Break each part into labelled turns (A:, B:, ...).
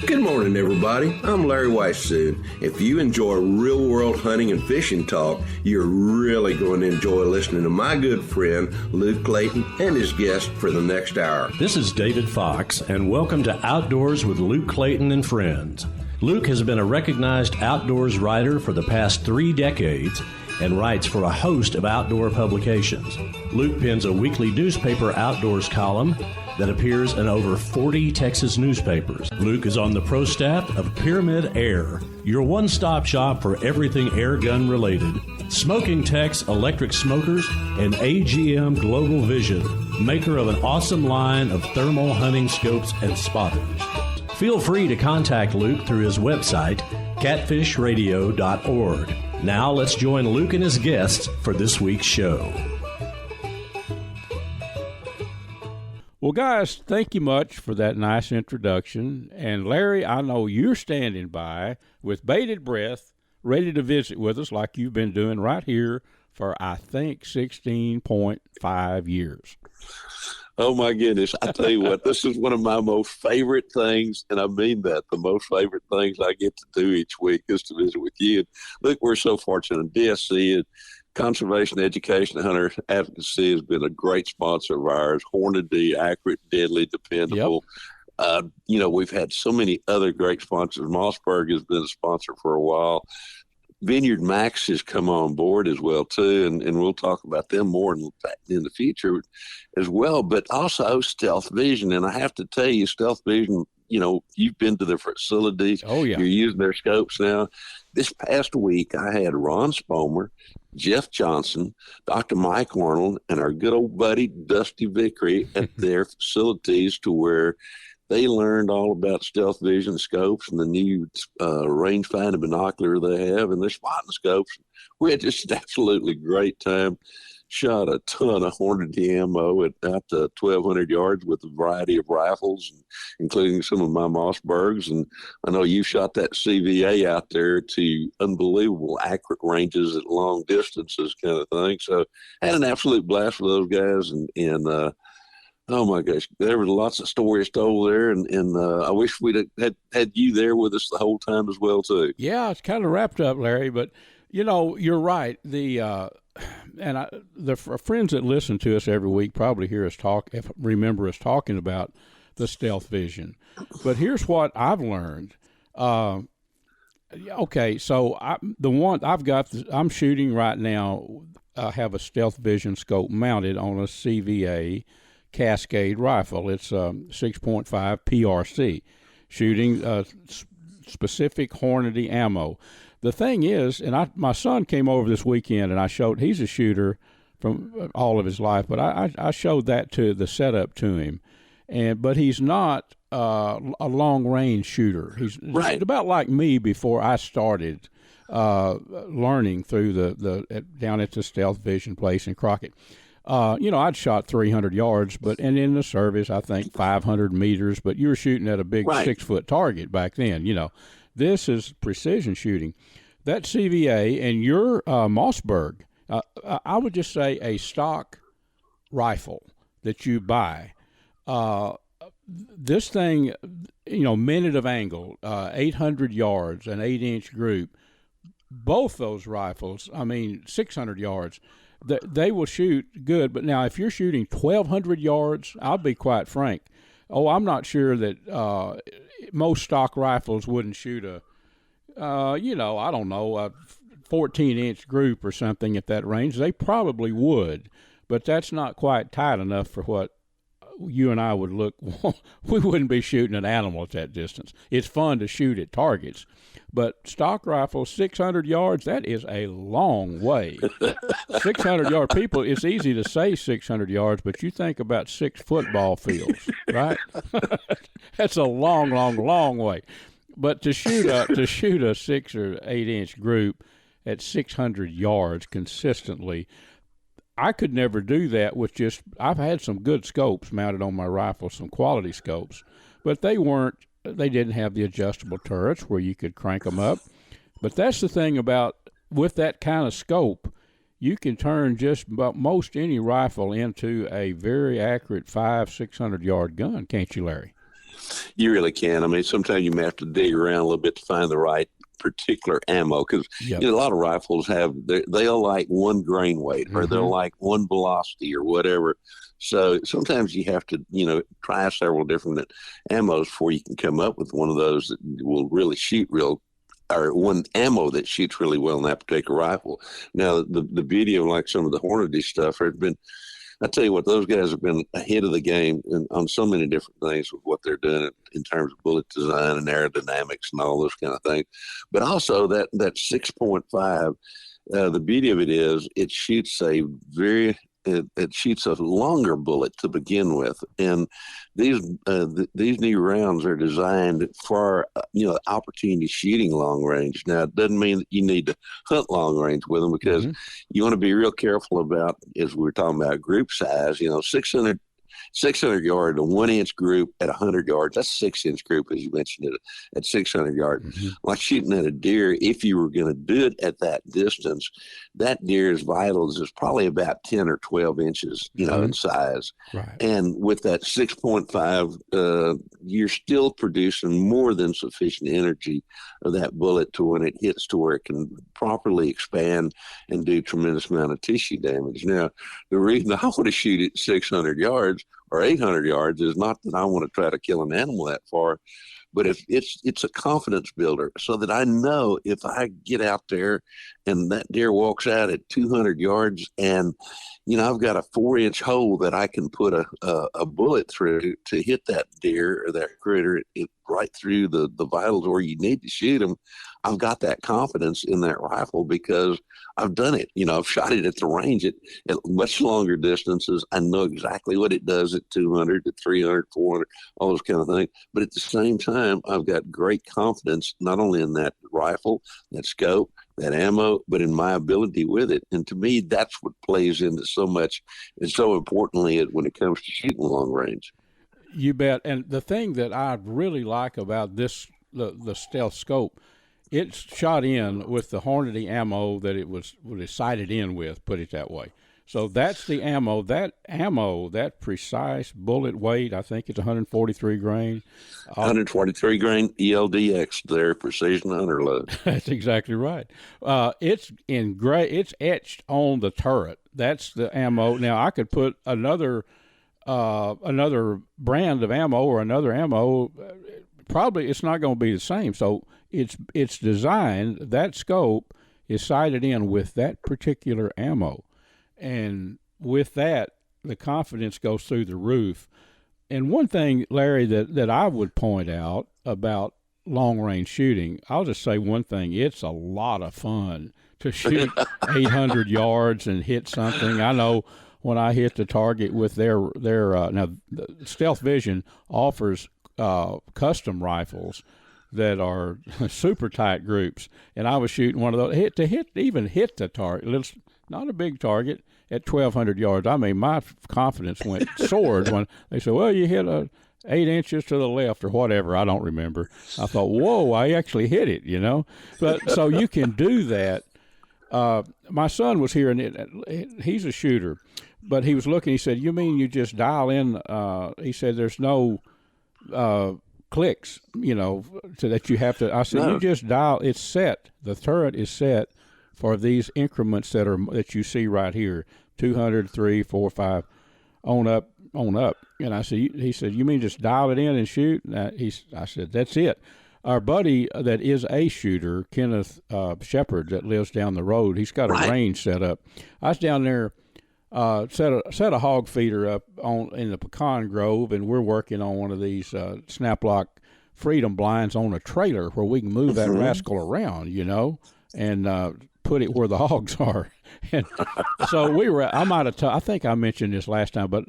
A: Good morning, everybody. I'm Larry Weissoon. If you enjoy real-world hunting and fishing talk, you're really going to enjoy listening to my good friend, Luke Clayton, and his guest for the next hour.
B: This is David Fox, and welcome to Outdoors with Luke Clayton and Friends. Luke has been a recognized outdoors writer for the past 3 decades and writes for a host of outdoor publications. Luke pens a weekly newspaper outdoors column that appears in over 40 Texas newspapers. Luke is on the pro staff of Pyramyd Air, your one-stop shop for everything air gun related. Smokin Tex electric smokers and AGM Global Vision, maker of an awesome line of thermal hunting scopes and spotters. Feel free to contact Luke through his website, catfishradio.org. Now let's join Luke and his guests for this week's show.
C: Well, guys, thank you much for that nice introduction. And Larry, I know you're standing by with bated breath, ready to visit with us like you've been doing right here for, I think, 16.5 years.
D: Oh, my goodness. I tell you what, this is one of my most favorite things, and I mean that, the most favorite things I get to do each week is to visit with you. And look, we're so fortunate. DSC and Conservation Education and Hunter Advocacy has been a great sponsor of ours. Hornady, accurate, deadly, dependable. Yep. We've had so many other great sponsors. Mossberg has been a sponsor for a while. VINEYARDMAX has come on board as well, too, and we'll talk about them more in the future as well. But also Stealth Vision, and I have to tell you, Stealth Vision, you've been to their facilities.
C: Oh, yeah.
D: You're using their scopes now. This past week, I had Ron Spomer, Jeff Johnson, Dr. Mike Arnold, and our good old buddy Dusty Vickery at their facilities to where they learned all about Stealth Vision scopes and the new range-finding binocular they have and their spotting scopes. We had just an absolutely great time. Shot a ton of Hornady ammo at out to 1,200 yards with a variety of rifles, including some of my Mossbergs. And I know you shot that CVA out there to unbelievable accurate ranges at long distances kind of thing. So had an absolute blast with those guys. And oh, my gosh, there were lots of stories told there. And I wish we'd had you there with us the whole time as well, too.
C: Yeah, it's kind of wrapped up, Larry. But, you're right. The friends that listen to us every week probably hear us remember us talking about the Stealth Vision. But here's what I've learned. Okay, so I'm shooting right now. I have a Stealth Vision scope mounted on a CVA Cascade rifle. It's 6.5 PRC, shooting specific Hornady ammo. The thing is, and my son came over this weekend, and he's a shooter from all of his life, but I showed that to the setup to him, but he's not a long-range shooter. He's right. About like me before I started learning through down at the Stealth Vision place in Crockett. I'd shot 300 yards, and in the service, I think 500 meters, but you were shooting at a big 6-foot target back then, This is precision shooting. That CVA and your Mossberg, I would just say a stock rifle that you buy. This thing, minute of angle, 800 yards, an 8-inch group. Both those rifles, 600 yards, they will shoot good. But now if you're shooting 1,200 yards, I'll be quite frank. I'm not sure that most stock rifles wouldn't shoot a 14-inch group or something at that range. They probably would, but that's not quite tight enough for what you and I would look. We wouldn't be shooting an animal at that distance. It's fun to shoot at targets, but stock rifles, 600 yards, that is a long way. 600 yard people, it's easy to say 600 yards, but you think about 6 football fields, right? That's a long, long, long way. But to shoot a 6 or 8-inch group at 600 yards consistently, I could never do that with I've had some good scopes mounted on my rifle, some quality scopes, but they didn't have the adjustable turrets where you could crank them up. But that's the thing with that kind of scope, you can turn just about most any rifle into a very accurate 500-600 yard gun, can't you, Larry?
D: You really can. I mean, sometimes you may have to dig around a little bit to find the right particular ammo, because
C: Yep.
D: a lot of rifles they'll like one grain weight, or they'll like one velocity or whatever. So sometimes you have to, try several different ammos before you can come up with one of those that will really shoot or one ammo that shoots really well in that particular rifle. Now, the beauty of like some of the Hornady stuff has been, I tell you what, those guys have been ahead of the game on so many different things with what they're doing in terms of bullet design and aerodynamics and all those kind of things. But also that 6.5, the beauty of it is it shoots it shoots a longer bullet to begin with, and these new rounds are designed for opportunity shooting long range. Now, it doesn't mean that you need to hunt long range with them, because you want to be real careful about, as we were talking about, group size. 600 yard to 1 inch group at 100 yards. That's 6-inch group, as you mentioned it, at 600 yards. Like shooting at a deer, if you were going to do it at that distance, that deer's vitals is probably about 10 or 12 inches, in size.
C: Right.
D: And with that 6.5, you're still producing more than sufficient energy of that bullet to when it hits to where it can properly expand and do tremendous amount of tissue damage. Now, the reason I want to shoot at 600 yards or 800 yards is not that I want to try to kill an animal that far, but if it's a confidence builder, so that I know if I get out there and that deer walks out at 200 yards and, I've got a 4-inch hole that I can put a bullet through to hit that deer or that critter right through the vitals where you need to shoot them, I've got that confidence in that rifle because I've done it. I've shot it at the range at much longer distances. I know exactly what it does at 200 to 300, 400, all those kind of things. But at the same time, I've got great confidence not only in that rifle, that scope, that ammo, but in my ability with it. And to me, that's what plays into so much, and so importantly when it comes to shooting long range.
C: You bet. And the thing that I really like about the stealth scope, it's shot in with the Hornady ammo that it was sighted in with, put it that way. So that's the ammo. That precise bullet weight, I think it's 143 grain.
D: 143 grain ELDX there, precision hunter load.
C: That's exactly right. It's in gray. It's etched on the turret. That's the ammo. Now I could put another brand of ammo or another ammo. Probably it's not going to be the same. So it's designed. That scope is sighted in with that particular ammo. And with that, the confidence goes through the roof. And one thing, Larry, that I would point out about long-range shooting, I'll just say one thing. It's a lot of fun to shoot 800 yards and hit something. I know when I hit the target with their now, Stealth Vision offers custom rifles that are super tight groups. And I was shooting one of those, hit the target. Not a big target at 1,200 yards. I mean, my confidence soared when they said, well, you hit 8 inches to the left or whatever. I don't remember. I thought, whoa, I actually hit it, But so you can do that. My son was here, and he's a shooter, but he was looking. He said, you mean you just dial in? He said, there's no clicks, so that you have to. I said, no. You just dial. It's set. The turret is set for these increments that you see right here, 200, 3, 4, 5, on up. And I said, he said, you mean just dial it in and shoot? And I said, that's it. Our buddy that is a shooter, Kenneth Shepard, that lives down the road, he's got a range set up. I was down there, set a hog feeder up in the pecan grove, and we're working on one of these snap-lock freedom blinds on a trailer where we can move that rascal around, and put it where the hogs are. And so I think I mentioned this last time, but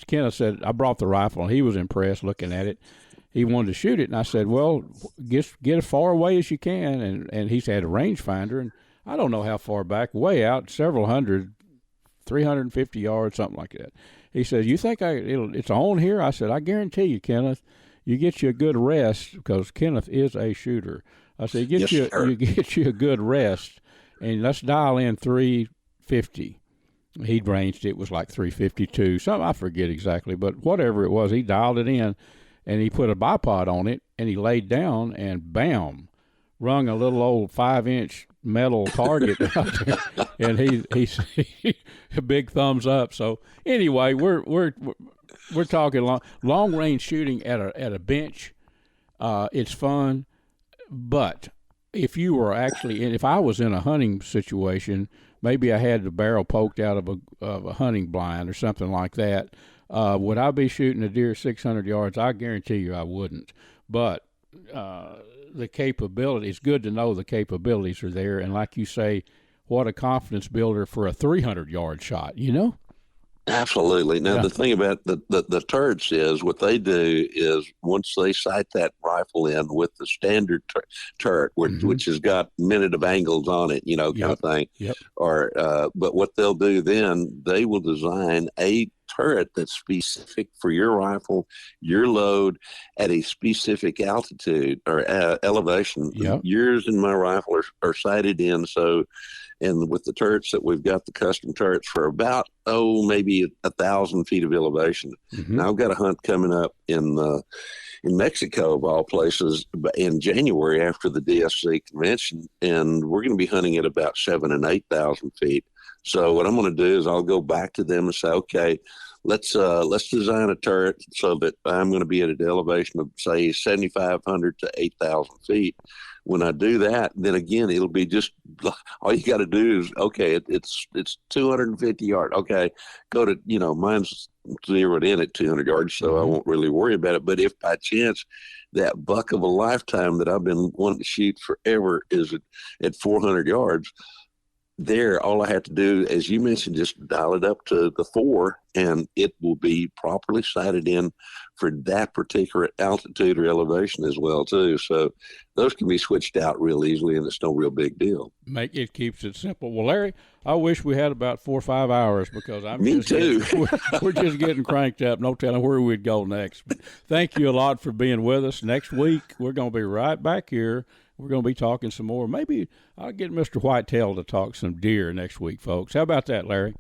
C: Kenneth said, I brought the rifle, and he was impressed looking at it. He wanted to shoot it, and I said, well, get as far away as you can. And he's had a rangefinder, and I don't know how far back, way out, several hundred, 350 yards, something like that. He said, you think it's on here? I said, I guarantee you, Kenneth, you get you a good rest, because Kenneth is a shooter. I said, you get you a good rest, and let's dial in 350. He'd ranged, it was like 352. Something I forget exactly, but whatever it was, he dialed it in. and he put a bipod on it, and he laid down, and bam, rung a little old 5-inch metal target out there, and he's a big thumbs up. So anyway, we're talking long range shooting at a bench. It's fun, but if you were if I was in a hunting situation, maybe I had the barrel poked out of a hunting blind or something like that. Would I be shooting a deer 600 yards? I guarantee you I wouldn't. But the capability, it's good to know the capabilities are there. And like you say, what a confidence builder for a 300-yard shot, you know?
D: Absolutely. Now, the thing about the turrets is what they do is once they sight that rifle in with the standard turret, which has got minute of angles on it, you know, kind of thing. Yep. But what they'll do then, they will design a turret that's specific for your rifle, your load at a specific altitude or elevation. Yep. Yours and my rifle are sighted in. So, and with the turrets that we've got, the custom turrets for about, maybe 1,000 feet of elevation. Mm-hmm. Now I've got a hunt coming up in Mexico, of all places, in January after the DSC convention, and we're going to be hunting at about 7,000 and 8,000 feet. So what I'm going to do is I'll go back to them and say, okay, let's design a turret so that I'm going to be at an elevation of, say, 7,500 to 8,000 feet. When I do that, then again, it'll be just all you got to do is, okay, it's 250 yards. Okay, go to, mine's zeroed in at 200 yards, so I won't really worry about it. But if by chance that buck of a lifetime that I've been wanting to shoot forever is at 400 yards, there, all I have to do, as you mentioned, just dial it up to the 4, and it will be properly sighted in for that particular altitude or elevation as well, too. So those can be switched out real easily, and it's no real big deal.
C: It keeps it simple. Well, Larry, I wish we had about 4 or 5 hours because
D: Me too.
C: We're just getting cranked up. No telling where we'd go next. But thank you a lot for being with us. Next week, we're going to be right back here. We're going to be talking some more. Maybe I'll get Mr. Whitetail to talk some deer next week, folks. How about that, Larry?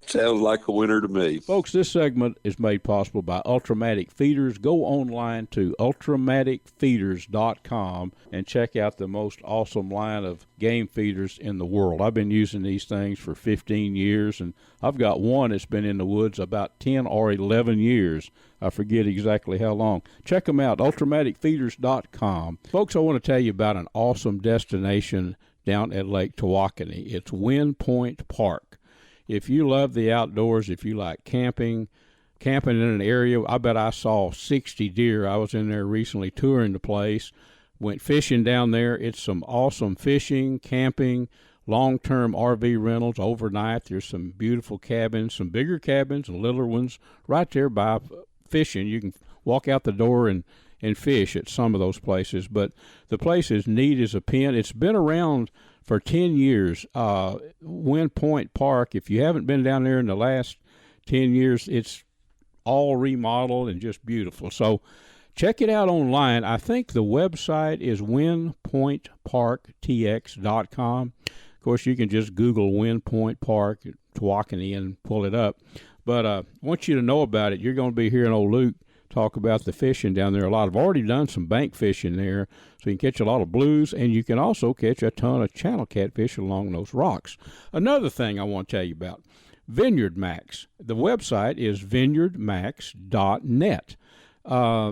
D: Sounds like a winner to me.
C: Folks, this segment is made possible by Ultrimatic Feeders. Go online to ultrimaticfeeders.com and check out the most awesome line of game feeders in the world. I've been using these things for 15 years, and I've got one that's been in the woods about 10 or 11 years. I forget exactly how long. Check them out, ultrimaticfeeders.com. Folks, I want to tell you about an awesome destination down at Lake Tawakoni. It's Wind Point Park. If you love the outdoors, if you like camping in an area, I bet I saw 60 deer. I was in there recently touring the place, went fishing down there. It's some awesome fishing, camping, long-term RV rentals overnight. There's some beautiful cabins, some bigger cabins and littler ones right there by fishing. You can walk out the door and fish at some of those places. But the place is neat as a pin. It's been around for 10 years. Wind Point Park, if you haven't been down there in the last 10 years, it's all remodeled and just beautiful. So check it out online. I think the website is windpointparktx.com. Of course, you can just Google Wind Point Park, Tawakoni, and pull it up. But I want you to know about it. You're going to be hearing old Luke talk about the fishing down there a lot. I've already done some bank fishing there, so you can catch a lot of blues, and you can also catch a ton of channel catfish along those rocks. Another thing I want to tell you about, VINEYARDMAX. The website is vineyardmax.net.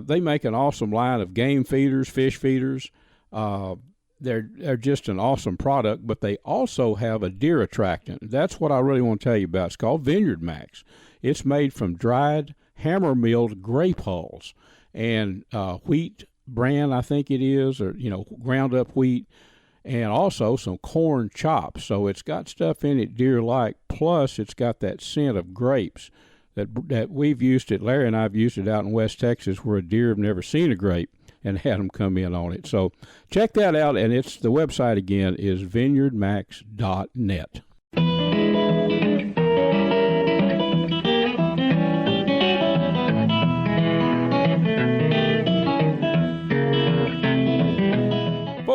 C: They make an awesome line of game feeders, fish feeders. They're just an awesome product, but they also have a deer attractant. That's what I really want to tell you about. It's called VINEYARDMAX. It's made from dried, hammer-milled grape hulls and wheat bran, I think it is, or, ground-up wheat, and also some corn chops. So it's got stuff in it deer like, plus it's got that scent of grapes that we've used it. Larry and I have used it out in West Texas where a deer have never seen a grape and had them come in on it. So check that out, and the website again is vineyardmax.net.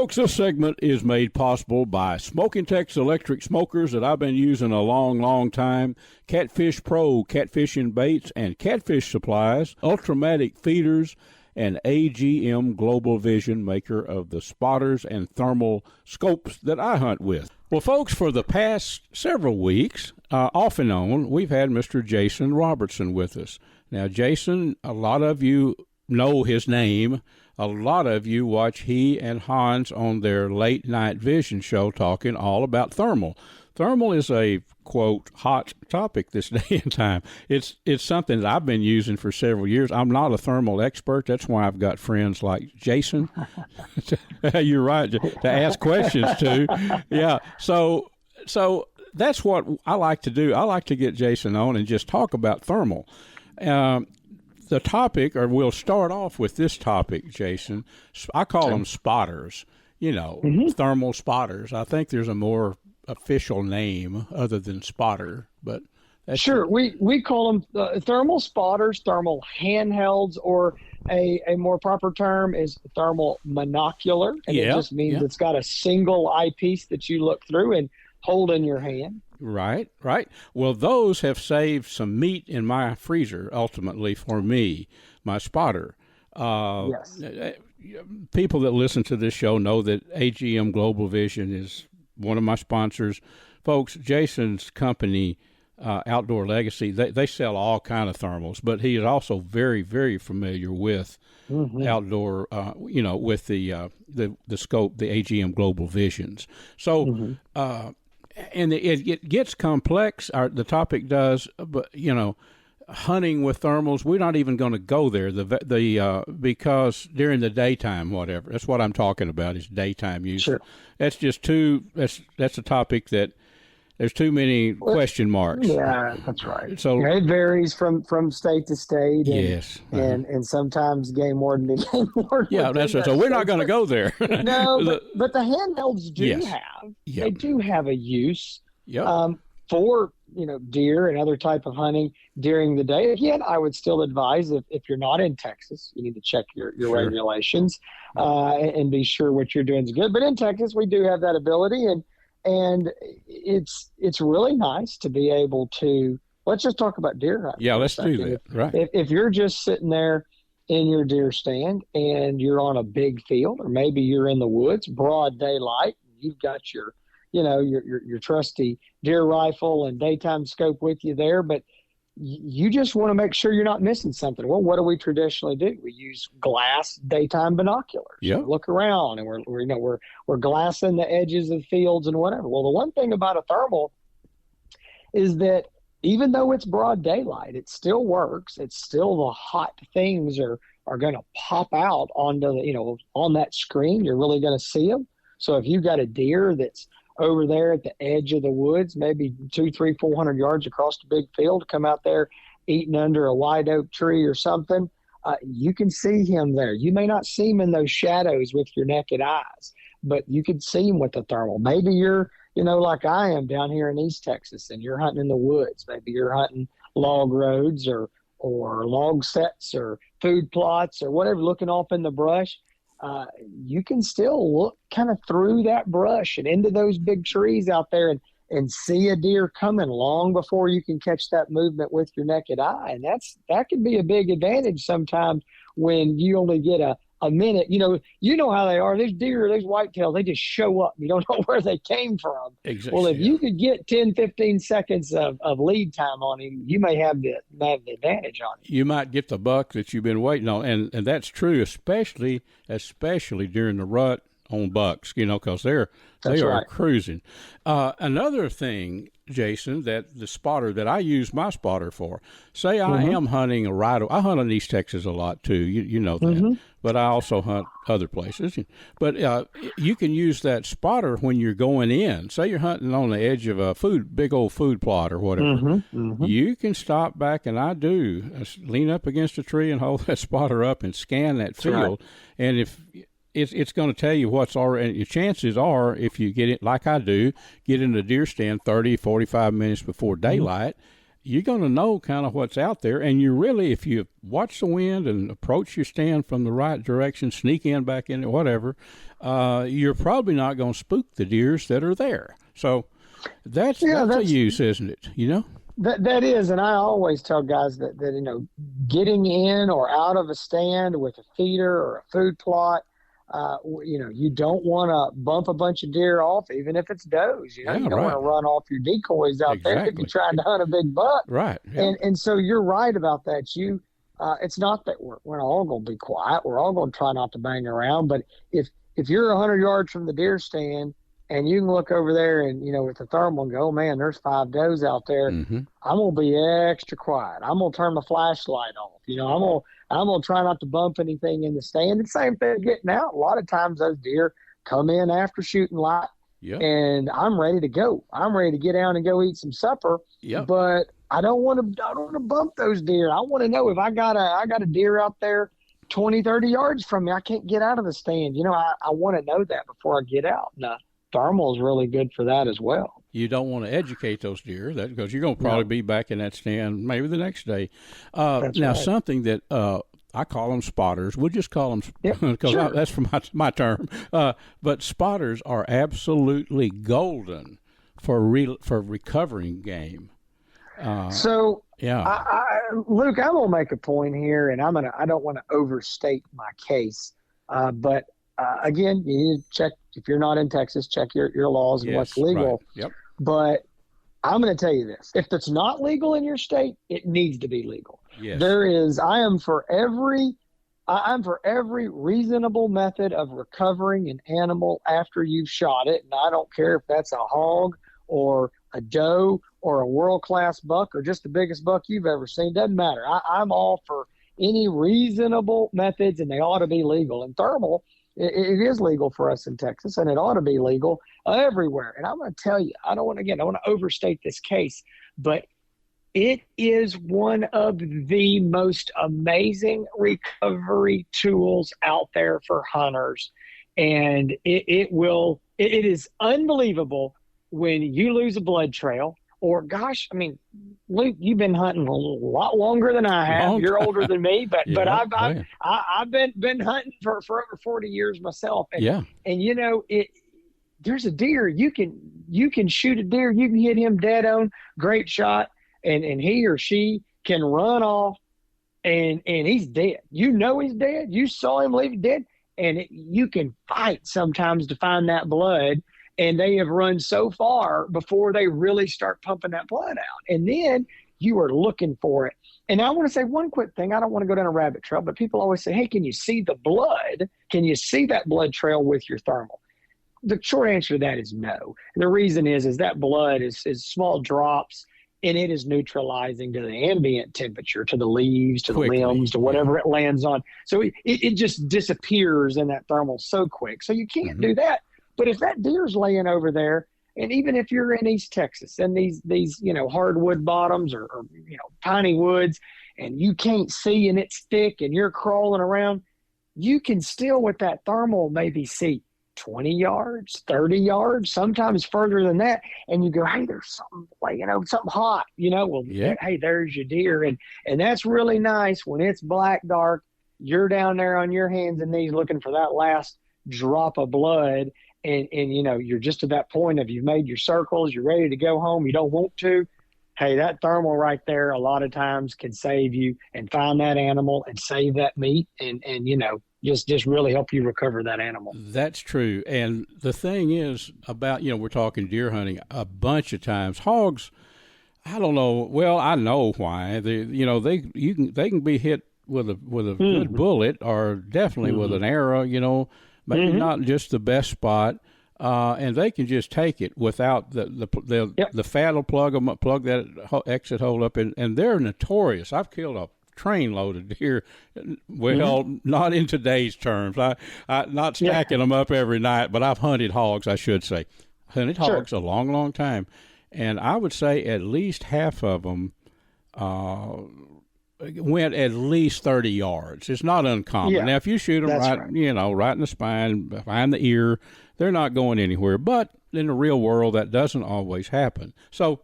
C: Folks, this segment is made possible by Smokin Tex electric smokers that I've been using a long, long time, CatfishPro, catfishing baits and catfish supplies, Ultrimatic Feeders, and AGM Global Vision, maker of the spotters and thermal scopes that I hunt with. Well, folks, for the past several weeks, off and on, we've had Mr. Jason Robertson with us. Now, Jason, a lot of you know his name. A lot of you watch he and Hans on their late night vision show talking all about thermal. Thermal is a, quote, hot topic this day and time. It's something that I've been using for several years. I'm not a thermal expert. That's why I've got friends like Jason. You're right, to ask questions to. Yeah, so that's what I like to do. I like to get Jason on and just talk about thermal. The topic, or we'll start off with this topic, Jason. I call them spotters, thermal spotters. I think there's a more official name other than spotter, but that's
E: sure. We call them thermal spotters, thermal handhelds, or a more proper term is thermal monocular, and it just means it's got a single eyepiece that you look through and hold in your hand.
C: Right. Well, those have saved some meat in my freezer, ultimately, for me, my spotter.
E: Yes.
C: People that listen to this show know that AGM Global Vision is one of my sponsors. Folks, Jason's company, Outdoor Legacy, they sell all kind of thermals, but he is also very, very familiar with outdoor, with the scope, the AGM Global Visions. So, and it gets complex, the topic does, but, hunting with thermals, we're not even going to go there because during the daytime, whatever, that's what I'm talking about is daytime use.
E: Sure.
C: That's just that's a topic that there's too many question marks.
E: Yeah, that's right.
C: So
E: it varies from state to state. And,
C: yes.
E: And sometimes game warden to game warden.
C: Yeah, that's right. So we're not going to go there.
E: No, but the handhelds they do have a use for, deer and other type of hunting during the day. Again, I would still advise if you're not in Texas, you need to check your regulations and be sure what you're doing is good. But in Texas, we do have that ability, and it's really nice to be able to, let's just talk about deer hunting.
C: Yeah, let's do that. Right.
E: If you're just sitting there in your deer stand and you're on a big field, or maybe you're in the woods, broad daylight, you've got your trusty deer rifle and daytime scope with you there, but you just want to make sure you're not missing something. Well, what do we traditionally do? We use glass daytime binoculars.
C: Yeah.
E: Look around, and we're glassing the edges of fields and whatever. Well, the one thing about a thermal is that even though it's broad daylight, it still works. It's still the hot things are going to pop out onto on that screen. You're really going to see them. So if you've got a deer that's over there at the edge of the woods, maybe 200, 300, 400 yards across the big field, come out there eating under a white oak tree or something, you can see him there. You may not see him in those shadows with your naked eyes, but you could see him with the thermal. Maybe you're, like I am down here in East Texas, and you're hunting in the woods. Maybe you're hunting log roads or log sets or food plots or whatever, looking off in the brush. You can still look kind of through that brush and into those big trees out there and see a deer coming long before you can catch that movement with your naked eye. And that can be a big advantage sometimes when you only get a minute. You know how they are. These deer, those whitetails, they just show up. You don't know where they came from.
C: Exactly.
E: Well, if you could get 10, 15 seconds of lead time on him, you may have the advantage on him.
C: You might get the buck that you've been waiting on. And that's true, especially during the rut on bucks, because they are cruising. Another thing, Jason, that the spotter that I use my spotter for, say I am hunting I hunt in East Texas a lot too, you know that, but I also hunt other places. But you can use that spotter when you're going in. Say you're hunting on the edge of a big old food plot or whatever. You can stop back, and I do, lean up against a tree and hold that spotter up and scan that field. Right. And if it's going to tell you what's already. Your chances are, if you get it like I do, get in the deer stand 30, 45 minutes before daylight, you're going to know kind of what's out there. And you really, if you watch the wind and approach your stand from the right direction, sneak in, back in, whatever, you're probably not going to spook the deers that are there. So that's a use, isn't it? You know?
E: That is, and I always tell guys that getting in or out of a stand with a feeder or a food plot, you don't want to bump a bunch of deer off, even if it's does. You don't want to run off your decoys out there if you're trying to hunt a big buck.
C: Right. Yeah.
E: And so you're right about that. It's not that we're all going to be quiet. We're all going to try not to bang around. But if you're 100 yards from the deer stand, and you can look over there and, with the thermal and go, oh, man, there's 5 does out there.
C: Mm-hmm.
E: I'm going to be extra quiet. I'm going to turn my flashlight off. I'm going to try not to bump anything in the stand. The same thing getting out. A lot of times those deer come in after shooting light, and I'm ready to go. I'm ready to get down and go eat some supper.
C: Yep.
E: But I don't want to bump those deer. I want to know if I got a deer out there 20, 30 yards from me, I can't get out of the stand. I want to know that before I get out. Now, thermal is really good for that as well.
C: You don't want to educate those deer because you're going to probably be back in that stand maybe the next day. Something that I call them spotters. We'll just call them because that's from my term. But spotters are absolutely golden for recovering game.
E: Luke, I'm gonna make a point here, and I don't want to overstate my case, but. Again, you need to check, if you're not in Texas, check your laws and what's legal.
C: Right. Yep.
E: But I'm going to tell you this. If it's not legal in your state, it needs to be legal.
C: Yes.
E: I am for every reasonable method of recovering an animal after you've shot it. And I don't care if that's a hog or a doe or a world-class buck or just the biggest buck you've ever seen. Doesn't matter. I'm all for any reasonable methods, and they ought to be legal. And thermal, it is legal for us in Texas, and it ought to be legal everywhere. And I'm going to tell you, I don't want to overstate this case, but it is one of the most amazing recovery tools out there for hunters. And it is unbelievable when you lose a blood trail. Or, gosh, Luke, you've been hunting a lot longer than I have. You're older than me, but I've been hunting for over 40 years myself. And, there's a deer. You can shoot a deer. You can hit him dead on, great shot, and he or she can run off, and he's dead. He's dead. You saw him leave dead, and you can fight sometimes to find that blood. And they have run so far before they really start pumping that blood out. And then you are looking for it. And I want to say one quick thing. I don't want to go down a rabbit trail, but people always say, hey, can you see the blood? Can you see that blood trail with your thermal? The short answer to that is no. And the reason is that blood is small drops, and it is neutralizing to the ambient temperature, to the leaves, to the limbs, to whatever it lands on. So it just disappears in that thermal so quick. So you can't do that. But if that deer's laying over there, and even if you're in East Texas and these hardwood bottoms or piney woods, and you can't see and it's thick and you're crawling around, you can still with that thermal maybe see 20 yards, 30 yards, sometimes further than that. And you go, hey, there's something something hot, hey, there's your deer. And that's really nice when it's black dark. You're down there on your hands and knees looking for that last drop of blood. And you're just at that point of you've made your circles, you're ready to go home, you don't want to. Hey, that thermal right there a lot of times can save you and find that animal and save that meat and just really help you recover that animal.
C: That's true. And the thing is about, we're talking deer hunting a bunch of times. Hogs, I don't know. Well, I know why. They can be hit with a good bullet or definitely with an arrow, maybe not just the best spot, and they can just take it without the fat will plug that exit hole up, and they're notorious. I've killed a train load of deer. Well, not in today's terms. I not stacking them up every night, but I've hunted hogs. I should say, hogs a long, long time, and I would say at least half of them went at least 30 yards. It's not uncommon. Yeah, now, if you shoot them right in the spine, behind the ear, they're not going anywhere. But in the real world, that doesn't always happen. So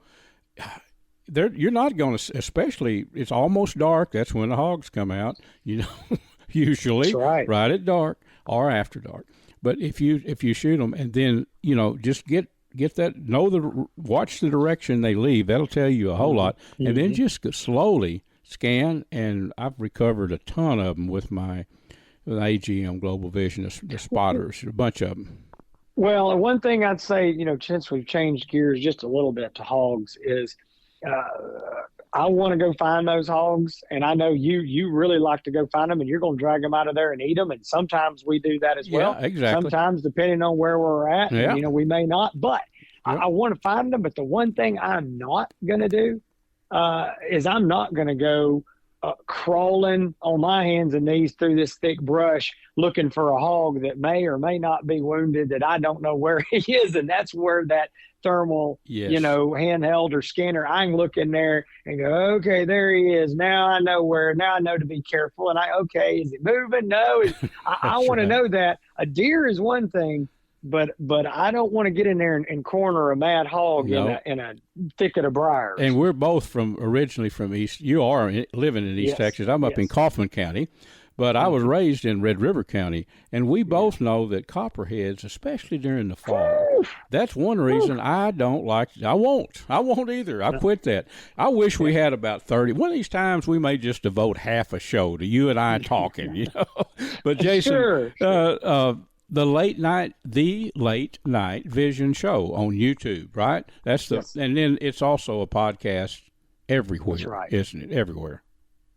C: you're not going to, especially it's almost dark. That's when the hogs come out. Usually,
E: That's right.
C: Right at dark or after dark. But if you shoot them and then just get that, watch the direction they leave. That'll tell you a whole lot. Mm-hmm. And then just slowly scan. And I've recovered a ton of them with AGM Global Vision, the spotters, a bunch of them.
E: Well, one thing I'd say, since we've changed gears just a little bit to hogs, is I want to go find those hogs, and I know you really like to go find them, and you're going to drag them out of there and eat them, and sometimes we do that as well.
C: Yeah, exactly.
E: Sometimes, depending on where we're at,
C: yeah.
E: we may not, but I want to find them. But the one thing I'm not going to do is I'm not going to go crawling on my hands and knees through this thick brush looking for a hog that may or may not be wounded that I don't know where he is. And that's where that thermal, handheld or scanner, I can look in there and go, okay, there he is. Now I know to be careful. And is it moving? No. I want to know that. A deer is one thing, but I don't want to get in there and corner a mad hog in a thicket of briars.
C: And we're both originally from East. You are living in East Texas. I'm up in Kaufman County, but I was raised in Red River County, and we both know that copperheads, especially during the fall, that's one reason I don't like. I won't either. I quit that. I wish we had about 30. One of these times we may just devote half a show to you and I talking. But Jason,
E: sure.
C: The late night vision show on YouTube, right? That's and then it's also a podcast everywhere.
E: That's right.
C: Isn't it? Everywhere.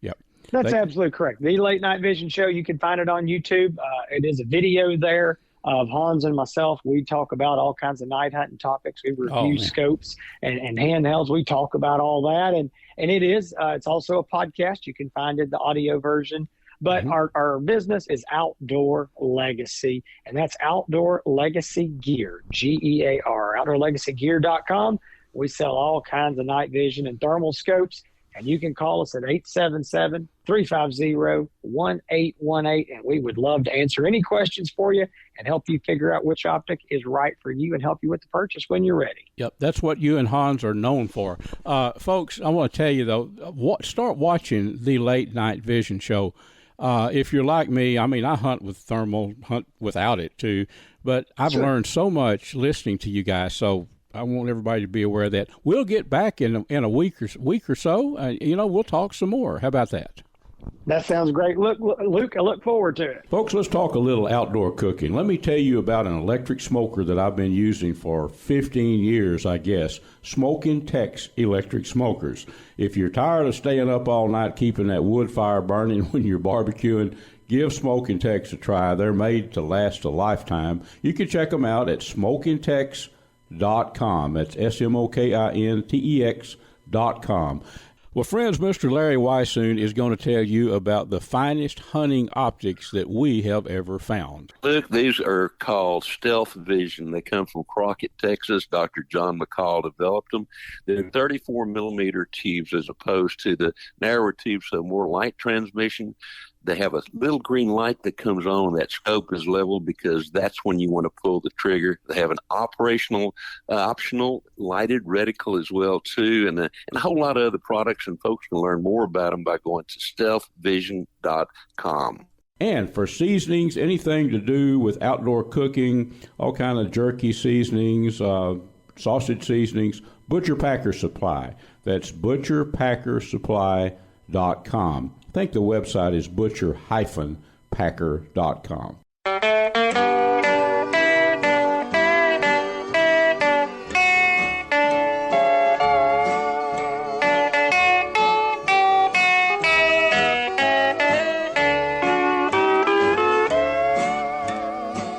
C: Yep.
E: That's absolutely correct. The Late Night Vision Show, you can find it on YouTube. It is a video there of Hans and myself. We talk about all kinds of night hunting topics. We review scopes and handhelds. We talk about all that. And it is, it's also a podcast. You can find it, the audio version. But our business is Outdoor Legacy, and that's Outdoor Legacy Gear, GEAR, OutdoorLegacyGear.com. We sell all kinds of night vision and thermal scopes, and you can call us at 877-350-1818, and we would love to answer any questions for you and help you figure out which optic is right for you and help you with the purchase when you're ready.
C: Yep, that's what you and Hans are known for. Folks, I want to tell you, though, start watching the Late Night Vision Show. If you're like me, I hunt with thermal, hunt without it too, but I've learned so much listening to you guys. So I want everybody to be aware of that. We'll get back in a week or so. We'll talk some more. How about that?
E: That sounds great. Luke, I look forward to it.
C: Folks, let's talk a little outdoor cooking. Let me tell you about an electric smoker that I've been using for 15 years, I guess. Smokin Tex electric smokers. If you're tired of staying up all night keeping that wood fire burning when you're barbecuing, give Smokin Tex a try. They're made to last a lifetime. You can check them out at SmokinTex.com. That's SMOKINTEX.com. Well, friends, Mr. Larry Weishuhn is going to tell you about the finest hunting optics that we have ever found.
D: Look, these are called Stealth Vision. They come from Crockett, Texas. Dr. John McCall developed them. They're 34-millimeter tubes as opposed to the narrower tubes, so more light transmission. They have a little green light that comes on when that scope is leveled because that's when you want to pull the trigger. They have an optional lighted reticle as well, too, and a whole lot of other products, and folks can learn more about them by going to stealthvision.com.
C: And for seasonings, anything to do with outdoor cooking, all kind of jerky seasonings, sausage seasonings, Butcher Packer Supply. That's butcherpackersupply.com. I think the website is butcher-packer.com.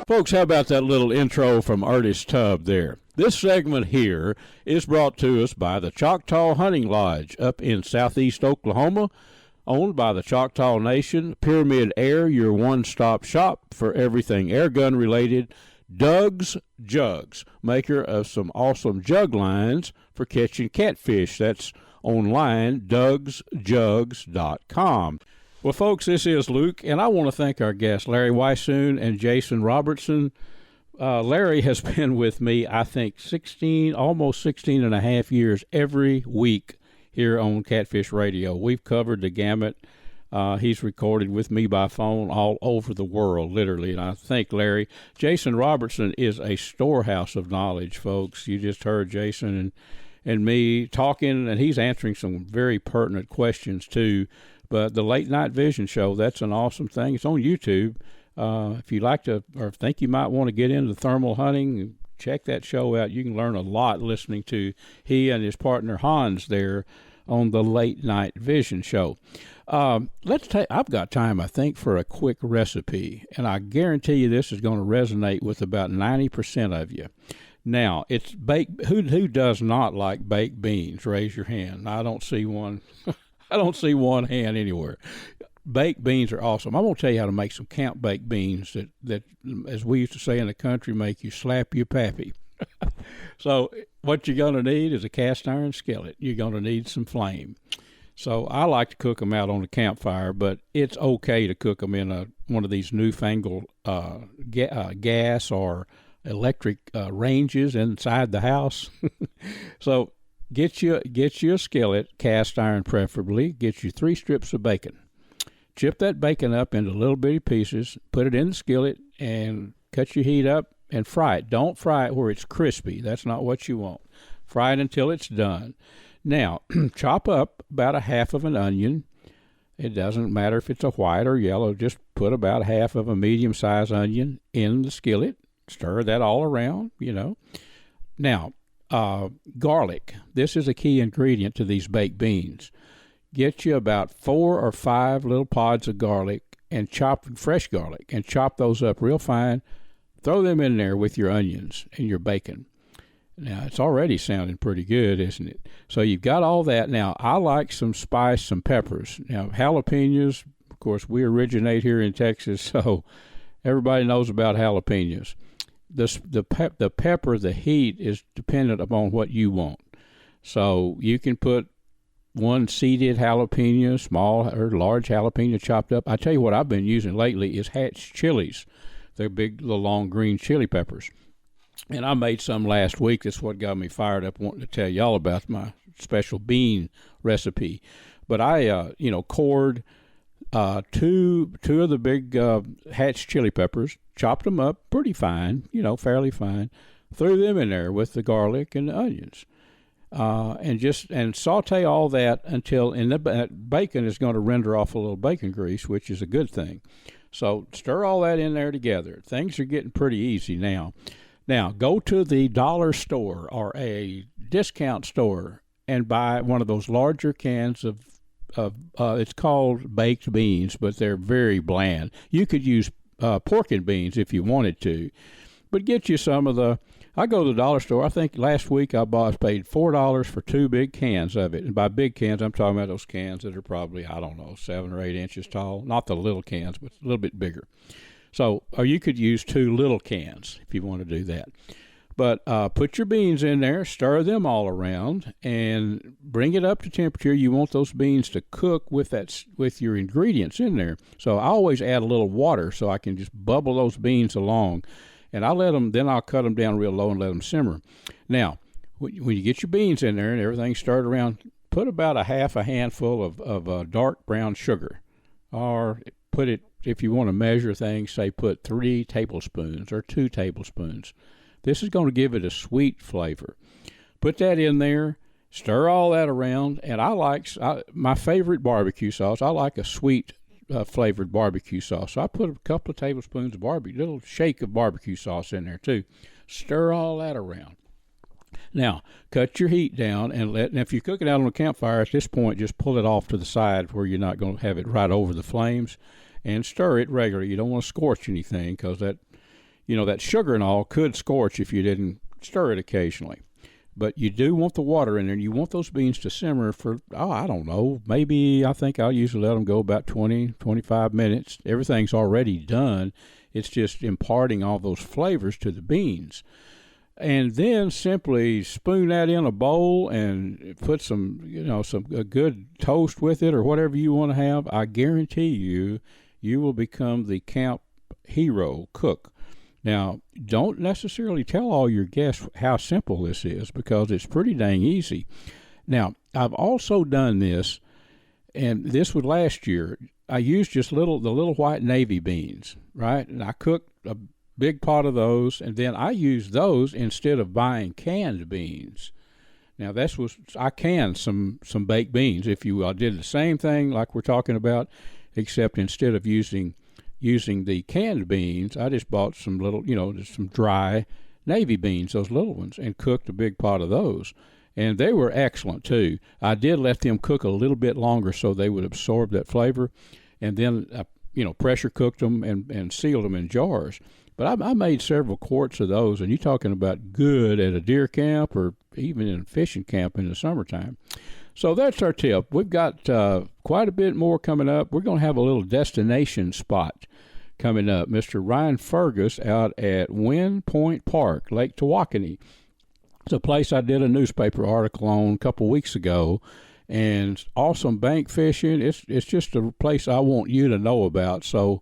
C: Folks, how about that little intro from Artist Tubb there? This segment here is brought to us by the Choctaw Hunting Lodge up in southeast Oklahoma, owned by the Choctaw Nation. Pyramyd Air, your one-stop shop for everything airgun related. Doug's Jugs, maker of some awesome jug lines for catching catfish. That's online, DougsJugs.com. Well, folks, this is Luke, and I want to thank our guests, Larry Weishuhn and Jason Robertson. Larry has been with me, I think, almost 16 and a half years every week here on Catfish Radio. We've covered the gamut. He's recorded with me by phone all over the world, literally. And I think, Larry, Jason Robertson is a storehouse of knowledge, folks. You just heard Jason and me talking, and he's answering some very pertinent questions, too. But the Late Night Vision Show, that's an awesome thing. It's on YouTube. If you like to or think you might want to get into thermal hunting, check that show out. You can learn a lot listening to he and his partner Hans there on the Late Night Vision Show. I've got time, I think, for a quick recipe, and I guarantee you this is going to resonate with about 90% of you. Now, it's baked. Who does not like baked beans? Raise your hand. I don't see one. I don't see one hand anywhere. Baked beans are awesome. I'm going to tell you how to make some camp baked beans that, as we used to say in the country, make you slap your pappy. So what you're going to need is a cast iron skillet. You're going to need some flame. So I like to cook them out on the campfire, but it's okay to cook them in one of these newfangled gas or electric ranges inside the house. So get you a skillet, cast iron preferably. Get you 3 strips of bacon. Chip that bacon up into little bitty pieces, put it in the skillet, and cut your heat up and fry it. Don't fry it where it's crispy. That's not what you want. Fry it until it's done. Now, chop up about a half of an onion. It doesn't matter if it's a white or yellow. Just put about half of a medium-sized onion in the skillet. Stir that all around, Now, garlic. This is a key ingredient to these baked beans. Get you about 4 or 5 little pods of garlic and fresh garlic, and chop those up real fine. Throw them in there with your onions and your bacon. Now, it's already sounding pretty good, isn't it? So you've got all that. Now, I like some spice, some peppers. Now, jalapenos, of course, we originate here in Texas, so everybody knows about jalapenos. The pepper, the heat is dependent upon what you want. So you can put 1 seeded jalapeno, small or large jalapeno chopped up. I tell you what I've been using lately is Hatch chilies. They're big, the long green chili peppers. And I made some last week. That's what got me fired up wanting to tell y'all about my special bean recipe. But I, cored 2 of the big Hatch chili peppers, chopped them up pretty fine, fairly fine, threw them in there with the garlic and the onions. And saute all that until that bacon is going to render off a little bacon grease, which is a good thing. So stir all that in there together. Things are getting pretty easy now. Now, go to the dollar store or a discount store and buy one of those larger cans of it's called baked beans, but they're very bland. You could use pork and beans if you wanted to, but get you some of I go to the dollar store. I think last week I paid $4 for 2 big cans of it. And by big cans, I'm talking about those cans that are probably, 7 or 8 inches tall. Not the little cans, but a little bit bigger. So, or you could use 2 little cans if you want to do that. But put your beans in there, stir them all around, and bring it up to temperature. You want those beans to cook with your ingredients in there. So I always add a little water so I can just bubble those beans along. And then I'll cut them down real low and let them simmer. Now, when you get your beans in there and everything's stirred around, put about a half a handful of dark brown sugar. Or put it, if you want to measure things, say put 3 tablespoons or 2 tablespoons. This is going to give it a sweet flavor. Put that in there, stir all that around, and my favorite barbecue sauce, I like a sweet flavored barbecue sauce. So I put a couple of tablespoons of little shake of barbecue sauce in there too. Stir all that around. Now, cut your heat down and if you cook it out on a campfire at this point, just pull it off to the side where you're not going to have it right over the flames, and stir it regularly. You don't want to scorch anything because that sugar and all could scorch if you didn't stir it occasionally. But you do want the water in there, and you want those beans to simmer for, I don't know, maybe I think I'll usually let them go about 20, 25 minutes. Everything's already done. It's just imparting all those flavors to the beans. And then simply spoon that in a bowl and put a good toast with it or whatever you want to have. I guarantee you will become the camp hero cook. Now, don't necessarily tell all your guests how simple this is because it's pretty dang easy. Now, I've also done this, and this was last year. I used just the little white navy beans, right? And I cooked a big pot of those, and then I used those instead of buying canned beans. Now, I canned some baked beans, if you will. I did the same thing like we're talking about, except instead of using the canned beans, I just bought some little, just some dry navy beans, those little ones, and cooked a big pot of those. And they were excellent, too. I did let them cook a little bit longer so they would absorb that flavor, and then, pressure cooked them and sealed them in jars. But I made several quarts of those, and you're talking about good at a deer camp or even in a fishing camp in the summertime. So that's our tip. We've got quite a bit more coming up. We're going to have a little destination spot coming up. Mr. Ryan Fergus out at Wind Point Park, Lake Tawakoni. It's a place I did a newspaper article on a couple weeks ago, and awesome bank fishing. It's just a place I want you to know about. So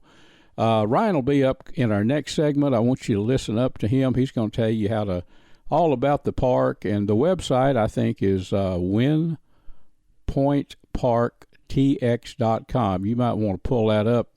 C: Ryan will be up in our next segment. I want you to listen up to him. He's going to tell you all about the park, and the website I think is windpointparktx.com. You might want to pull that up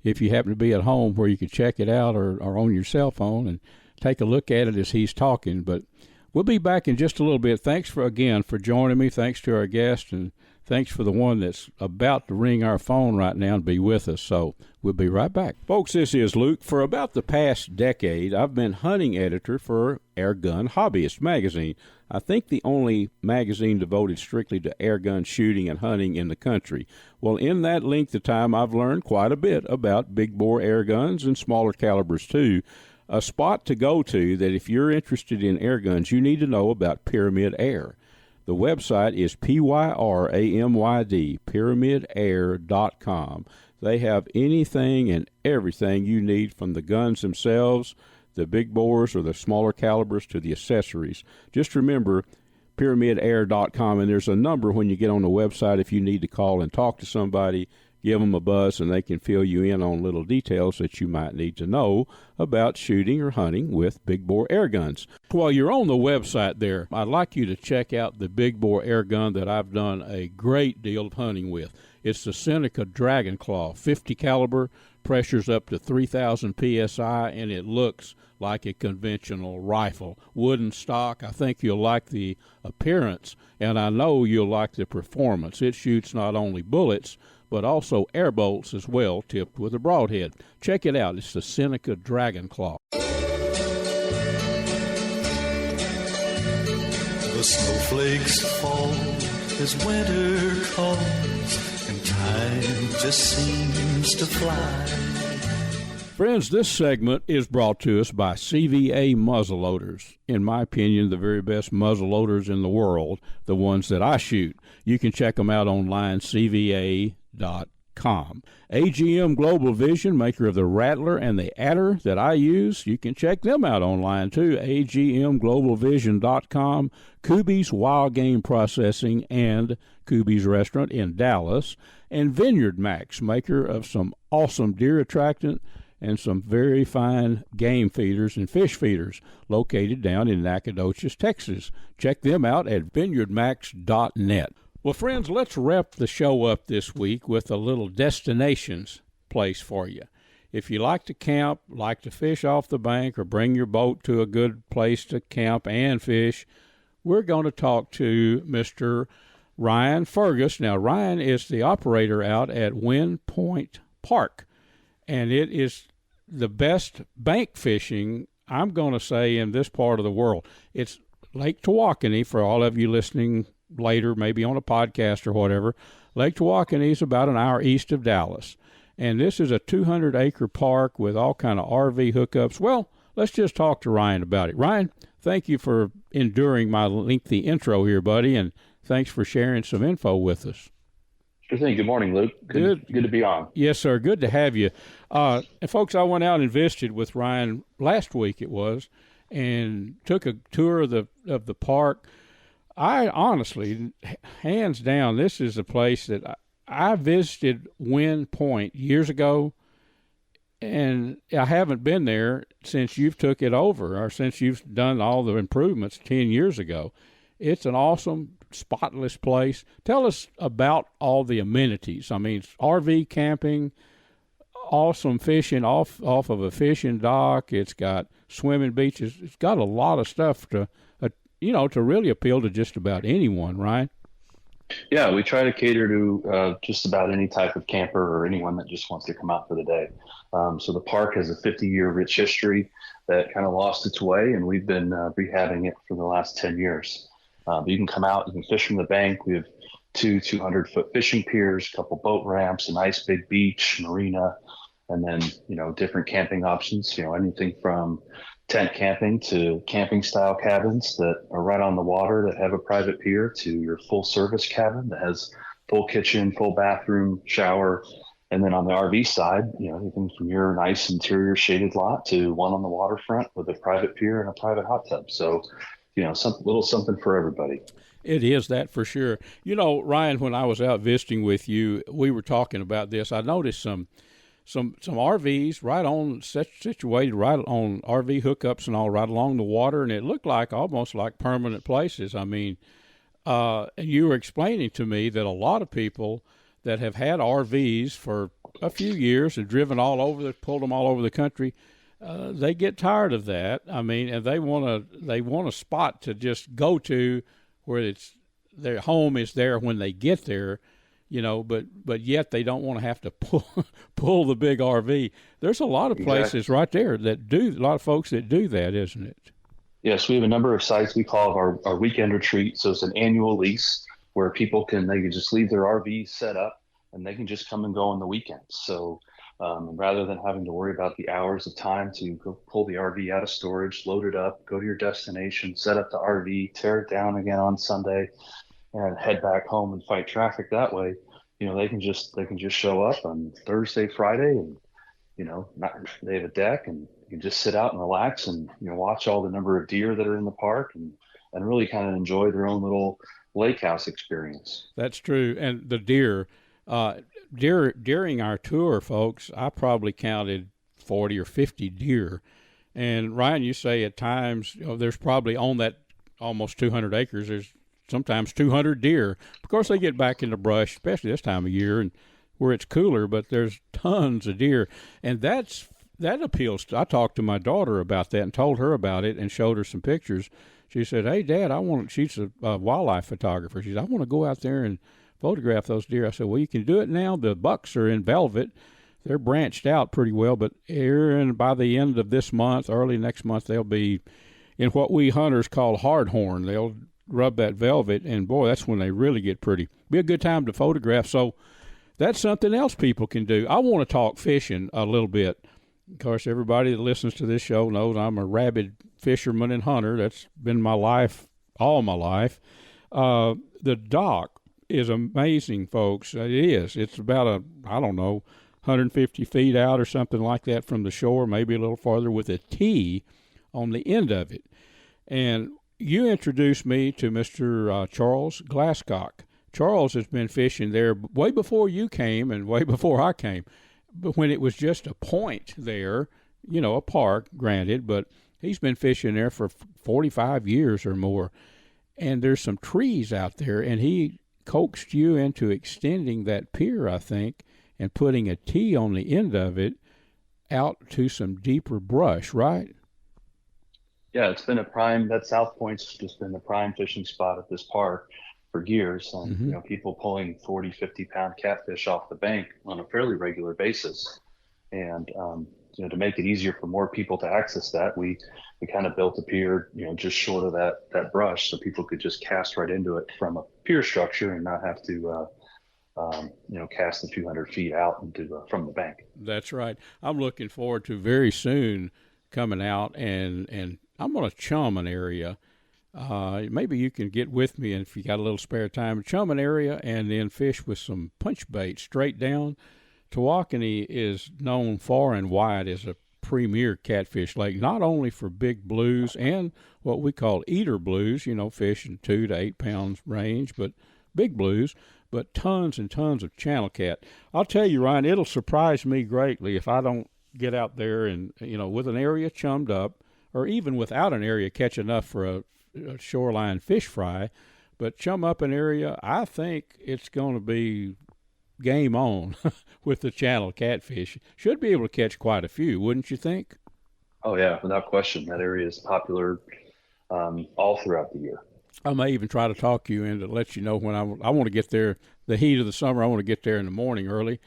C: if you happen to be at home where you can check it out or on your cell phone and take a look at it as he's talking. But we'll be back in just a little bit. Thanks for joining me. Thanks to our guest, and thanks for the one that's about to ring our phone right now and be with us. So we'll be right back. Folks, this is Luke. For about the past decade, I've been hunting editor for Airgun Hobbyist magazine. I think the only magazine devoted strictly to airgun shooting and hunting in the country. Well, in that length of time, I've learned quite a bit about big bore air guns and smaller calibers too. A spot to go to that if you're interested in air guns, you need to know about Pyramyd Air. The website is PYRAMYD, PyramydAir.com. They have anything and everything you need, from the guns themselves, the big bores or the smaller calibers, to the accessories. Just remember PyramydAir.com, and there's a number when you get on the website if you need to call and talk to somebody. Give them a buzz, and they can fill you in on little details that you might need to know about shooting or hunting with big bore air guns. While you're on the website there, I'd like you to check out the big bore air gun that I've done a great deal of hunting with. It's the Seneca Dragon Claw, 50 caliber, pressures up to 3,000 psi, and it looks like a conventional rifle. Wooden stock. I think you'll like the appearance, and I know you'll like the performance. It shoots not only bullets, but also air bolts as well, tipped with a broadhead. Check it out. It's the Seneca Dragon Claw.
F: The snowflakes fall as winter comes, and time just seems to fly.
C: Friends, this segment is brought to us by CVA Muzzleloaders. In my opinion, the very best muzzleloaders in the world, the ones that I shoot. You can check them out online, CVA.com. AGM Global Vision, maker of the Rattler and the Adder that I use. You can check them out online too, agmglobalvision.com. Kuby's Wild Game Processing and Kuby's Restaurant in Dallas. And VINEYARDMAX, maker of some awesome deer attractant and some very fine game feeders and fish feeders, located down in Nacogdoches, Texas. Check them out at vineyardmax.net. Well, friends, let's wrap the show up this week with a little destinations place for you. If you like to camp, like to fish off the bank, or bring your boat to a good place to camp and fish, we're going to talk to Mr. Ryan Fergus. Now, Ryan is the operator out at Wind Point Park, and it is the best bank fishing, I'm going to say, in this part of the world. It's Lake Tawakoni, for all of you listening later, maybe on a podcast or whatever. Lake Tawakoni is about an hour east of Dallas, and this is a 200-acre park with all kind of RV hookups. Well, let's just talk to Ryan about it. Ryan, thank you for enduring my lengthy intro here, buddy, and thanks for sharing some info with us.
G: Sure thing. Good morning, Luke. Good to be on.
C: Yes, sir. Good to have you. And folks, I went out and visited with Ryan last week, it was, and took a tour of the park. I honestly, hands down, this is a place that I visited Wind Point years ago, and I haven't been there since you've took it over, or since you've done all the improvements 10 years ago. It's an awesome spotless place. Tell us about all the amenities. I mean, RV camping, awesome fishing off of a fishing dock. It's got swimming beaches. It's got a lot of stuff to really appeal to just about anyone, right?
G: Yeah, we try to cater to just about any type of camper or anyone that just wants to come out for the day. So the park has a 50-year rich history that kind of lost its way, and we've been rehabbing it for the last 10 years. You can come out, you can fish from the bank. We have 200-foot fishing piers, a couple boat ramps, a nice big beach, marina, and then, different camping options, anything from tent camping to camping style cabins that are right on the water that have a private pier to your full service cabin that has full kitchen, full bathroom, shower. And then on the RV side, anything from your nice interior shaded lot to one on the waterfront with a private pier and a private hot tub. So, something for everybody.
C: It is that for sure. Ryan, when I was out visiting with you, we were talking about this. I noticed some RVs situated right on RV hookups and all right along the water, and it looked like almost like permanent places. I mean, and you were explaining to me that a lot of people that have had RVs for a few years and driven pulled them all over the country, they get tired of that. I mean, and they want a spot to just go to where their home is there when they get there. But yet they don't want to have to pull the big RV. There's a lot of places right there that do, a lot of folks that do that, isn't it?
G: Yes, we have a number of sites we call our weekend retreat. So it's an annual lease where they can just leave their RV set up and they can just come and go on the weekends. So rather than having to worry about the hours of time to go pull the RV out of storage, load it up, go to your destination, set up the RV, tear it down again on Sunday, and head back home and fight traffic that way, they can just show up on Thursday, Friday, and they have a deck and you can just sit out and relax and watch all the number of deer that are in the park and really kind of enjoy their own little lake house experience.
C: That's true. And the deer, during our tour, folks, I probably counted 40 or 50 deer. And Ryan, you say at times there's probably on that almost 200 acres, there's sometimes 200 deer. Of course, they get back in the brush, especially this time of year and where it's cooler, but there's tons of deer. And that appeals to, I talked to my daughter about that and told her about it and showed her some pictures. She said, "Hey, Dad, she's a wildlife photographer. She said, I want to go out there and photograph those deer." I said, "Well, you can do it now. The bucks are in velvet. They're branched out pretty well, but by the end of this month, early next month, they'll be in what we hunters call hardhorn. They'll rub that velvet, and boy, that's when they really get pretty. Be a good time to photograph. So that's something else people can do. I want to talk fishing a little bit. Of course, everybody that listens to this show knows I'm a rabid fisherman and hunter. That's been my life, all my life. The dock is amazing, folks. It is. It's about 150 feet out or something like that from the shore, maybe a little farther, with a T on the end of it. And you introduced me to Mr. Charles Glasscock. Charles has been fishing there way before you came and way before I came. But when it was just a point there, a park, granted, but he's been fishing there for 45 years or more. And there's some trees out there, and he coaxed you into extending that pier, I think, and putting a T on the end of it out to some deeper brush, right?
G: Yeah, it's been that South Point's just been a prime fishing spot at this park for years. And, people pulling 40, 50-pound catfish off the bank on a fairly regular basis. And, to make it easier for more people to access that, we kind of built a pier, just short of that brush so people could just cast right into it from a pier structure and not have to, cast the few hundred feet out from the bank. That's
C: right. I'm looking forward to very soon coming out and I'm going to chum an area. Maybe you can get with me, and if you got a little spare time, chum an area and then fish with some punch bait straight down. Tawakoni is known far and wide as a premier catfish lake, not only for big blues and what we call eater blues, fish in 2 to 8 pounds range, but big blues, but tons and tons of channel cat. I'll tell you, Ryan, it'll surprise me greatly if I don't get out there and, with an area chummed up, or even without an area catch enough for a shoreline fish fry. But Chum Upping area, I think it's going to be game on with the channel catfish. Should be able to catch quite a few, wouldn't you think?
G: Oh yeah, without question. That area is popular all throughout the year.
C: I may even try to talk you into let you know when I want to get there. The heat of the summer, I want to get there in the morning early,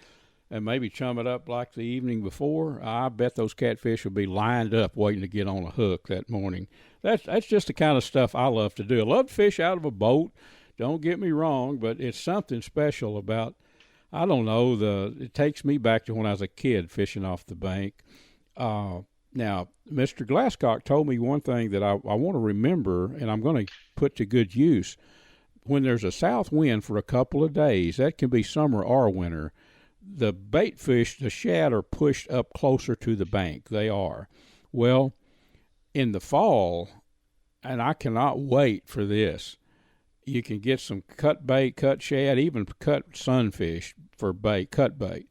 C: and maybe chum it up like the evening before. I bet those catfish will be lined up waiting to get on a hook that morning. That's just the kind of stuff I love to do. I love to fish out of a boat. Don't get me wrong, but it's something special about. I don't know. It takes me back to when I was a kid fishing off the bank. Now, Mr. Glasscock told me one thing that I want to remember, and I'm going to put to good use. When there's a south wind for a couple of days, that can be summer or winter, the bait fish, the shad, are pushed up closer to the bank. They are. Well, in the fall, and I cannot wait for this, you can get some cut bait, cut shad, even cut sunfish for bait, cut bait,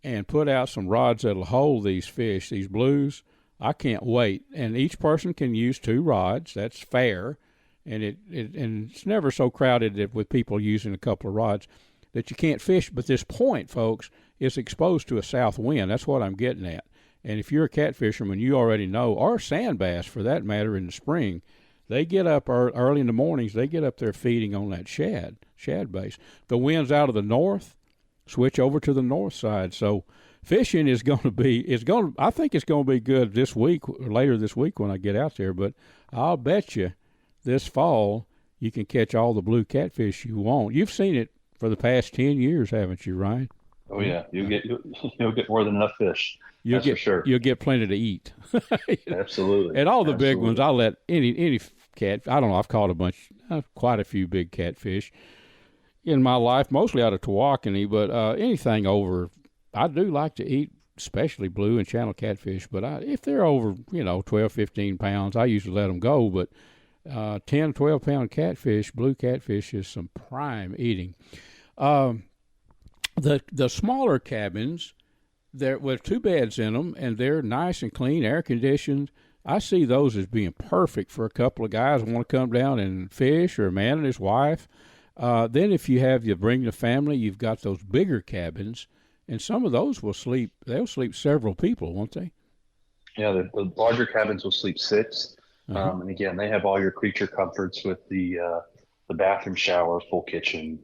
C: and put out some rods that'll hold these fish, these blues. I can't wait. And each person can use 2 rods. That's fair. And it's never so crowded with people using a couple of rods that you can't fish. But this point, folks, is exposed to a south wind. That's what I'm getting at. And if you're a catfisherman, you already know, or sand bass for that matter in the spring, they get up early in the mornings. They get up there feeding on that shad base. The wind's out of the north, switch over to the north side. So fishing is going to be, I think it's going to be good this week, or later this week when I get out there. But I'll bet you this fall you can catch all the blue catfish you want. You've seen it for the past 10 years, haven't you, Ryan?
G: Oh yeah, you'll get more than enough fish. That's for sure.
C: You'll get plenty to eat.
G: Absolutely.
C: And all the big ones, I'll let any cat. I don't know. I've caught quite a few big catfish in my life, mostly out of Tawakoni, but anything over, I do like to eat, especially blue and channel catfish. But if they're over, 12, 15 pounds, I usually let them go. But 10, 12-pound catfish, blue catfish, is some prime eating. The smaller cabins, they're with 2 beds in them, and they're nice and clean, air conditioned. I see those as being perfect for a couple of guys who want to come down and fish, or a man and his wife. Then if you bring the family, you've got those bigger cabins, and some of those they'll sleep several people, won't they?
G: Yeah, the larger cabins will sleep 6. And again, they have all your creature comforts with the bathroom, shower, full kitchen,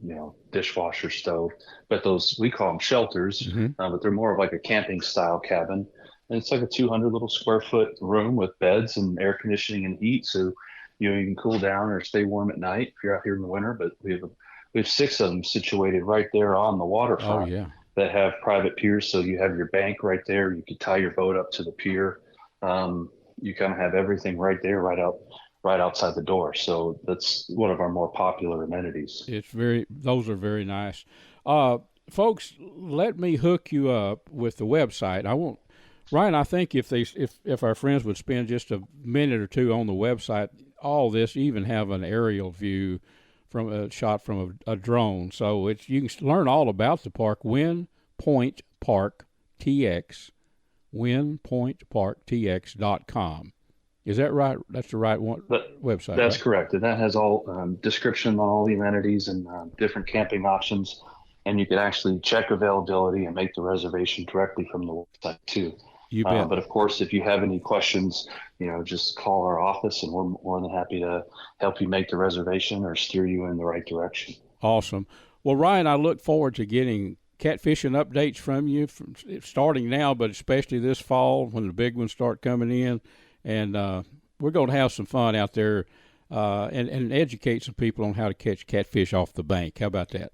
G: dishwasher, stove. But we call them shelters, but they're more of like a camping style cabin. And it's like a 200 little square foot room with beds and air conditioning and heat. So, you can cool down or stay warm at night if you're out here in the winter. But we have 6 of them situated right there on the waterfront.
C: Oh, yeah.
G: That have private piers. So you have your bank right there. You could tie your boat up to the pier. You kind of have everything right there, right outside the door. So that's one of our more popular amenities.
C: Those are very nice. Folks, let me hook you up with the website. Ryan, I think if our friends would spend just a minute or two on the website, all this, even have an aerial view from a shot from a drone. So you can learn all about the park. WindPoint Park TX, WindPointParkTX.com. Is that right? That's the right one website.
G: That's
C: right?
G: correct. And that has all description on all the amenities and different camping options. And you can actually check availability and make the reservation directly from the website too.
C: You bet.
G: But of course, if you have any questions, just call our office, and we're more than happy to help you make the reservation or steer you in the right direction.
C: Awesome. Well, Ryan, I look forward to getting catfishing updates from you, starting now, but especially this fall when the big ones start coming in. And we're going to have some fun out there and educate some people on how to catch catfish off the bank. How about that?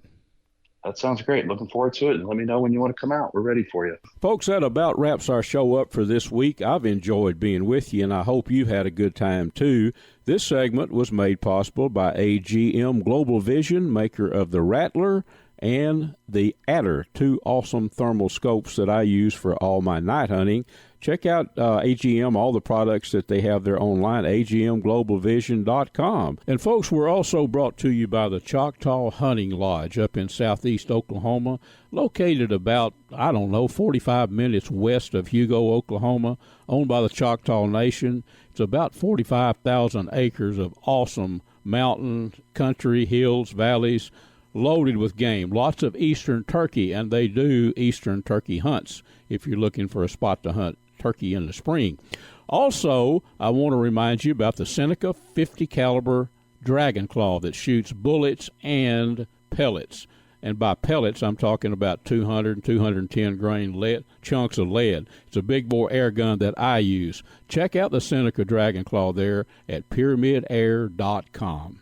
G: That sounds great. Looking forward to it. And let me know when you want to come out. We're ready for you.
C: Folks, that about wraps our show up for this week. I've enjoyed being with you, and I hope you've had a good time, too. This segment was made possible by AGM Global Vision, maker of the Rattler and the Adder, 2 awesome thermal scopes that I use for all my night hunting. Check out AGM, all the products that they have there online, agmglobalvision.com. And, folks, we're also brought to you by the Choctaw Hunting Lodge up in southeast Oklahoma, located about, 45 minutes west of Hugo, Oklahoma, owned by the Choctaw Nation. It's about 45,000 acres of awesome mountain, country, hills, valleys, loaded with game. Lots of eastern turkey, and they do eastern turkey hunts if you're looking for a spot to hunt turkey in the spring. Also, I want to remind you about the Seneca 50 caliber Dragon Claw that shoots bullets and pellets. And by pellets, I'm talking about 200 and 210 grain lead, chunks of lead. It's a big bore air gun that I use. Check out the Seneca Dragon Claw there at PyramydAir.com.